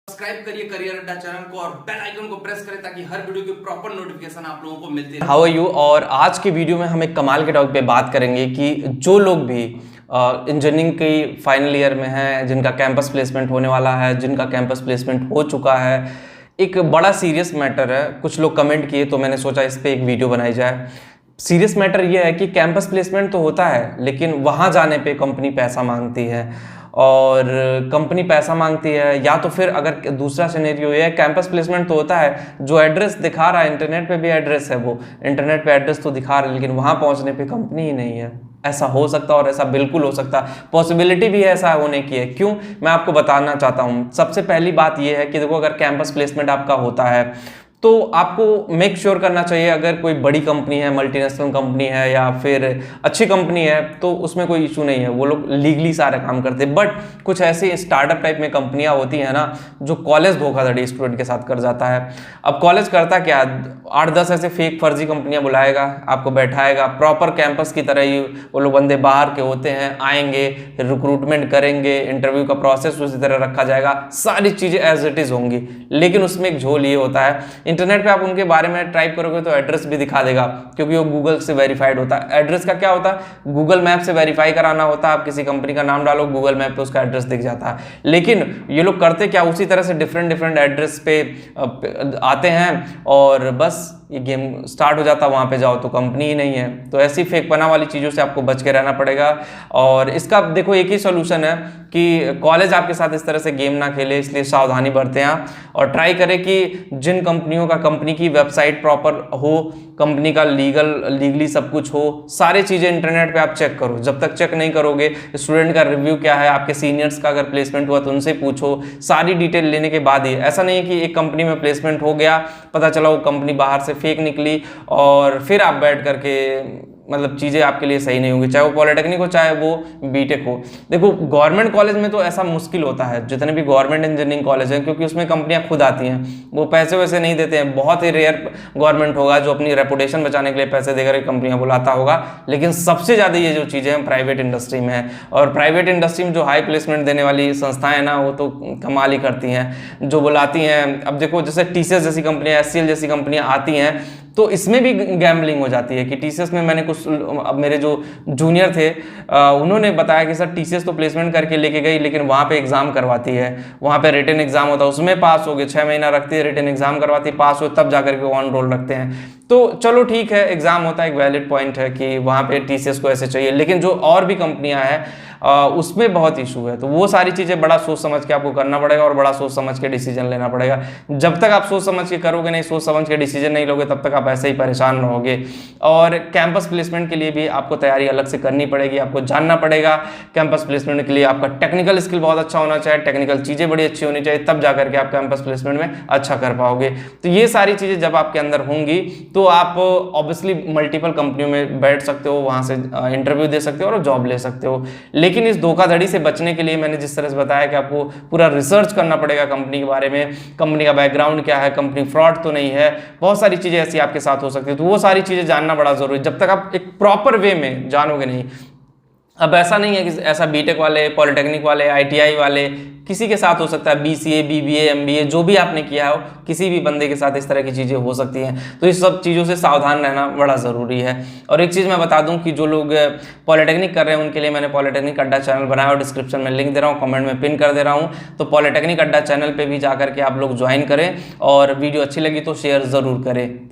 Subscribe करिए career अड्डा channel को और बेल आइकन को प्रेस करें ताकि हर वीडियो की प्रॉपर नोटिफिकेशन आप लोगों को मिलती रहे। How are you. और आज की वीडियो में हम एक कमाल के टॉपिक पे बात करेंगे कि जो लोग भी इंजीनियरिंग की फाइनल ईयर में हैं, जिनका कैंपस प्लेसमेंट होने वाला है, जिनका कैंपस प्लेसमेंट हो चुका है, एक बड़ा सीरियस मैटर है। कुछ लोग कमेंट किए तो मैंने सोचा इस पर एक वीडियो बनाई जाए। सीरियस मैटर ये है कि कैंपस प्लेसमेंट तो होता है, लेकिन वहाँ जाने पे कंपनी पैसा मांगती है। और कंपनी पैसा मांगती है, या तो फिर अगर दूसरा सिनेरियो ये है, कैंपस प्लेसमेंट तो होता है, जो एड्रेस दिखा रहा है इंटरनेट पे भी एड्रेस है, वो इंटरनेट पे एड्रेस तो दिखा रहा है, लेकिन वहाँ पहुँचने पे कंपनी ही नहीं है। ऐसा हो सकता है और ऐसा बिल्कुल हो सकता है, पॉसिबिलिटी भी है ऐसा होने की है। क्यों, मैं आपको बताना चाहता हूँ। सबसे पहली बात यह है कि देखो, अगर कैंपस प्लेसमेंट आपका होता है तो आपको मेक श्योर करना चाहिए, अगर कोई बड़ी कंपनी है, मल्टीनेशनल कंपनी है या फिर अच्छी कंपनी है, तो उसमें कोई इशू नहीं है, वो लोग लीगली सारे काम करते हैं। बट कुछ ऐसी स्टार्टअप टाइप में कंपनियां होती हैं ना, जो कॉलेज धोखाधड़ी स्टूडेंट के साथ कर जाता है। अब कॉलेज करता क्या, 8-10 ऐसे फेक फर्जी कंपनियां बुलाएगा, आपको बैठाएगा, प्रॉपर कैंपस की तरह ही वो लोग बंदे बाहर के होते हैं, आएंगे, रिक्रूटमेंट करेंगे, इंटरव्यू का प्रोसेस उसी तरह रखा जाएगा, सारी चीज़ें एज इट इज़ होंगी। लेकिन उसमें एक झोल ये होता है, इंटरनेट पे आप उनके बारे में टाइप करोगे तो एड्रेस भी दिखा देगा, क्योंकि वो गूगल से वेरीफाइड होता है। एड्रेस का क्या होता है, गूगल मैप से वेरीफाई कराना होता है। आप किसी कंपनी का नाम डालो, गूगल मैप पे उसका एड्रेस दिख जाता है। लेकिन ये लोग करते क्या, उसी तरह से डिफरेंट एड्रेस पे आते हैं और बस ये गेम स्टार्ट हो जाता है। वहाँ पे जाओ तो कंपनी ही नहीं है। तो ऐसी फेकपना वाली चीज़ों से आपको बच के रहना पड़ेगा। और इसका देखो एक ही सोल्यूशन है कि कॉलेज आपके साथ इस तरह से गेम ना खेले, इसलिए सावधानी बरतें आप और ट्राई करें कि जिन कंपनियों का, कंपनी की वेबसाइट प्रॉपर हो, कंपनी का लीगली सब कुछ हो, सारी चीज़ें इंटरनेट पे आप चेक करो। जब तक चेक नहीं करोगे, स्टूडेंट का रिव्यू क्या है, आपके सीनियर्स का अगर प्लेसमेंट हुआ तो उनसे पूछो, सारी डिटेल लेने के बाद ही। ऐसा नहीं है कि एक कंपनी में प्लेसमेंट हो गया, पता चला वो कंपनी बाहर से फेक निकली और फिर आप बैठ करके मतलब चीज़ें आपके लिए सही नहीं होंगी, चाहे वो पॉलिटेक्निक हो चाहे वो बीटेक हो। देखो, गवर्नमेंट कॉलेज में तो ऐसा मुश्किल होता है, जितने भी गवर्नमेंट इंजीनियरिंग कॉलेज हैं, क्योंकि उसमें कंपनियां खुद आती हैं, वो पैसे वैसे नहीं देते हैं। बहुत ही रेयर गवर्नमेंट होगा जो अपनी रेपुटेशन बचाने के लिए पैसे देकर कंपनियां बुलाता होगा। लेकिन सबसे ज़्यादा ये जो चीज़ें हैं प्राइवेट इंडस्ट्री में है। और प्राइवेट इंडस्ट्री में जो हाई प्लेसमेंट देने वाली संस्थाएं ना, वो तो कमाल ही करती हैं, जो बुलाती हैं। अब देखो, जैसे टीसीएस जैसी कंपनियां, एचसीएल जैसी कंपनियां आती हैं, तो इसमें भी गैम्बलिंग हो जाती है। कि टीसीएस में मैंने कुछ, अब मेरे जो जूनियर थे उन्होंने बताया कि सर टीसीएस तो प्लेसमेंट करके लेके गई, लेकिन वहाँ पे एग्जाम करवाती है, वहाँ पे रिटन एग्जाम होता है, उसमें पास हो गए, 6 महीना रखती है, रिटन एग्जाम करवाती है, पास हो तब जाकर के ऑन रोल रखते हैं। तो चलो ठीक है, एग्जाम होता है, एक वैलिड पॉइंट है कि वहाँ पे टीसीएस को ऐसे चाहिए। लेकिन जो और भी कंपनियां हैं उसमें बहुत इशू है। तो वो सारी चीज़ें बड़ा सोच समझ के आपको करना पड़ेगा और बड़ा सोच समझ के डिसीजन लेना पड़ेगा। जब तक आप सोच समझ के करोगे नहीं, सोच समझ के डिसीजन नहीं लोगे, तब तक आप ऐसे ही परेशान रहोगे। और कैंपस प्लेसमेंट के लिए भी आपको तैयारी अलग से करनी पड़ेगी, आपको जानना पड़ेगा। कैंपस प्लेसमेंट के लिए आपका टेक्निकल स्किल बहुत अच्छा होना चाहिए, टेक्निकल चीज़ें बड़ी अच्छी होनी चाहिए, तब जाकर के आप कैंपस प्लेसमेंट में अच्छा कर पाओगे। तो ये सारी चीज़ें जब आपके अंदर होंगी तो आप ऑब्वियसली मल्टीपल कंपनियों में बैठ सकते हो, वहाँ से इंटरव्यू दे सकते हो और जॉब ले सकते हो। लेकिन इस धोखाधड़ी से बचने के लिए मैंने जिस तरह से बताया कि आपको पूरा रिसर्च करना पड़ेगा कंपनी के बारे में, कंपनी का बैकग्राउंड क्या है, कंपनी फ्रॉड तो नहीं है, बहुत सारी चीज़ें ऐसी आपके साथ हो सकती है। तो वो सारी चीज़ें जानना बड़ा जरूरी है, जब तक आप एक प्रॉपर वे में जानोगे नहीं। अब ऐसा नहीं है कि ऐसा बीटेक वाले, पॉलिटेक्निक वाले, आईटीआई वाले किसी के साथ हो सकता है, बीसीए, बीबीए, एमबीए जो भी आपने किया हो, किसी भी बंदे के साथ इस तरह की चीज़ें हो सकती हैं। तो इस सब चीज़ों से सावधान रहना बड़ा ज़रूरी है। और एक चीज़ मैं बता दूं कि जो लोग पॉलिटेक्निक कर रहे हैं उनके लिए मैंने पॉलिटेक्निक अड्डा चैनल बनाया और डिस्क्रिप्शन में लिंक दे रहा हूँ, कमेंट में पिन कर दे रहा हूँ। तो पॉलिटेक्निक अड्डा चैनल पर भी जा करके आप लोग ज्वाइन करें और वीडियो अच्छी लगी तो शेयर ज़रूर करें।